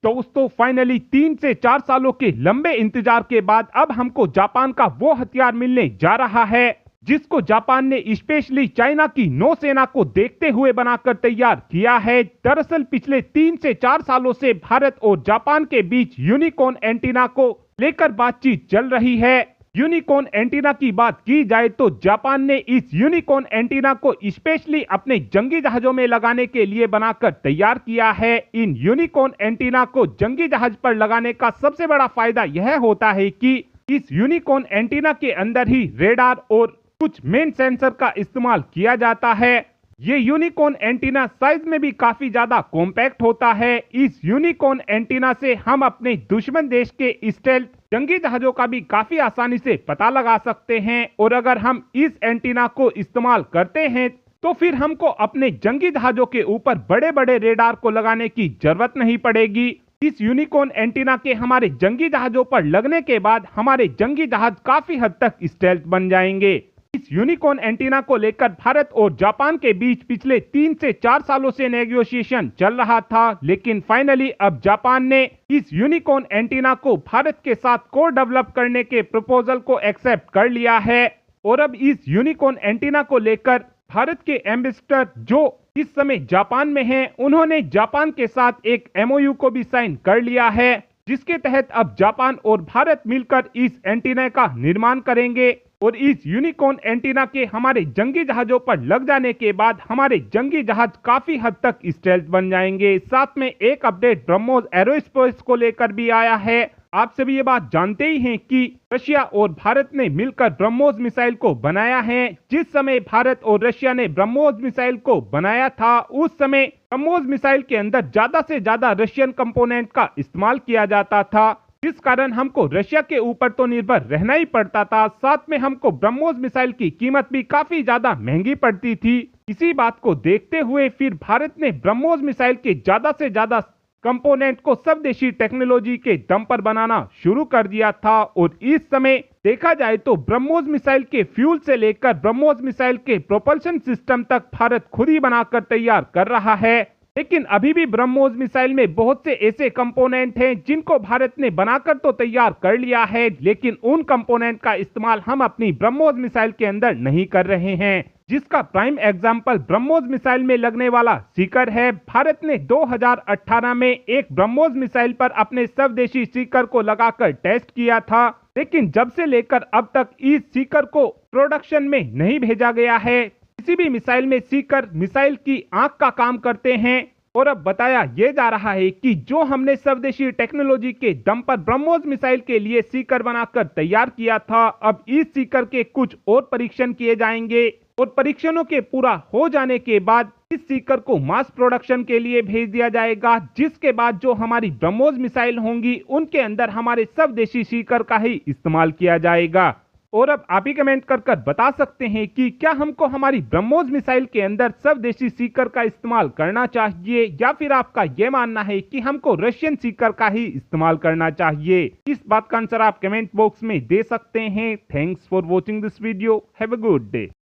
दोस्तों फाइनली 3 से 4 सालों के लंबे इंतजार के बाद अब हमको जापान का वो हथियार मिलने जा रहा है जिसको जापान ने स्पेशली चाइना की नौसेना को देखते हुए बनाकर तैयार किया है। दरअसल पिछले 3 से 4 सालों से भारत और जापान के बीच यूनिकॉर्न एंटीना को लेकर बातचीत चल रही है। यूनिकॉर्न एंटीना की बात की जाए तो जापान ने इस यूनिकॉर्न एंटीना को स्पेशली अपने जंगी जहाजों में लगाने के लिए बनाकर तैयार किया है। इन यूनिकॉर्न एंटीना को जंगी जहाज पर लगाने का सबसे बड़ा फायदा यह होता है कि इस यूनिकॉर्न एंटीना के अंदर ही रेडार और कुछ मेन सेंसर का इस्तेमाल किया जाता है। ये यूनिकॉर्न एंटीना साइज में भी काफी ज्यादा कॉम्पैक्ट होता है। इस यूनिकॉर्न एंटीना से हम अपने दुश्मन देश के स्टेल्थ जंगी जहाजों का भी काफी आसानी से पता लगा सकते हैं और अगर हम इस एंटीना को इस्तेमाल करते हैं तो फिर हमको अपने जंगी जहाजों के ऊपर बड़े बड़े रेडार को लगाने की जरूरत नहीं पड़ेगी। इस यूनिकॉर्न एंटीना के हमारे जंगी जहाजों पर लगने के बाद हमारे जंगी जहाज काफी हद तक स्टेल्थ बन जाएंगे। इस यूनिकॉर्न एंटीना को लेकर भारत और जापान के बीच पिछले 3 से 4 सालों से नेगोशिएशन चल रहा था, लेकिन फाइनली अब जापान ने इस यूनिकॉर्न एंटीना को भारत के साथ को डेवलप करने के प्रपोजल को एक्सेप्ट कर लिया है और अब इस यूनिकॉर्न एंटीना को लेकर भारत के एम्बेसडर जो इस समय जापान में हैं, उन्होंने जापान के साथ एक MOU को भी साइन कर लिया है जिसके तहत अब जापान और भारत मिलकर इस एंटीना का निर्माण करेंगे और इस यूनिकॉर्न एंटीना के हमारे जंगी जहाजों पर लग जाने के बाद हमारे जंगी जहाज काफी हद तक स्टेल्थ बन जाएंगे। साथ में एक अपडेट ब्रह्मोस एरोस्पेस को लेकर भी आया है। आप सभी ये बात जानते ही हैं कि रशिया और भारत ने मिलकर ब्रह्मोस मिसाइल को बनाया है। जिस समय भारत और रशिया ने ब्रह्मोस मिसाइल को बनाया था उस समय ब्रह्मोस मिसाइल के अंदर ज्यादा से ज्यादा रशियन कंपोनेंट का इस्तेमाल किया जाता था, जिस कारण हमको रशिया के ऊपर तो निर्भर रहना ही पड़ता था। साथ में हमको ब्रह्मोस मिसाइल की कीमत भी काफी ज्यादा महंगी पड़ती थी। इसी बात को देखते हुए फिर भारत ने ब्रह्मोस मिसाइल के ज्यादा से ज्यादा कंपोनेंट को स्वदेशी टेक्नोलॉजी के दम पर बनाना शुरू कर दिया था और इस समय देखा जाए तो ब्रह्मोस मिसाइल के फ्यूल से लेकर ब्रह्मोस मिसाइल के प्रोपल्शन सिस्टम तक भारत खुद ही बनाकर तैयार कर रहा है। लेकिन अभी भी ब्रह्मोस मिसाइल में बहुत से ऐसे कंपोनेंट हैं जिनको भारत ने बनाकर तो तैयार कर लिया है, लेकिन उन कंपोनेंट का इस्तेमाल हम अपनी ब्रह्मोस मिसाइल के अंदर नहीं कर रहे हैं, जिसका प्राइम एग्जांपल ब्रह्मोस मिसाइल में लगने वाला सीकर है। भारत ने 2018 में एक ब्रह्मोस मिसाइल पर अपने स्वदेशी सीकर को लगाकर टेस्ट किया था, लेकिन जब से लेकर अब तक इस सीकर को प्रोडक्शन में नहीं भेजा गया है। किसी भी मिसाइल में सीकर मिसाइल की आंख का काम करते हैं और अब बताया यह जा रहा है कि जो हमने स्वदेशी टेक्नोलॉजी के दम पर ब्रह्मोस मिसाइल के लिए सीकर बनाकर तैयार किया था, अब इस सीकर के कुछ और परीक्षण किए जाएंगे और परीक्षणों के पूरा हो जाने के बाद इस सीकर को मास प्रोडक्शन के लिए भेज दिया जाएगा, जिसके बाद जो हमारी ब्रह्मोस मिसाइल होंगी उनके अंदर हमारे स्वदेशी सीकर का ही इस्तेमाल किया जाएगा। और अब आप ही कमेंट कर बता सकते हैं कि क्या हमको हमारी ब्रह्मोस मिसाइल के अंदर स्वदेशी सीकर का इस्तेमाल करना चाहिए या फिर आपका यह मानना है कि हमको रशियन सीकर का ही इस्तेमाल करना चाहिए। इस बात का आंसर आप कमेंट बॉक्स में दे सकते हैं। Thanks for watching this video. Have a good day.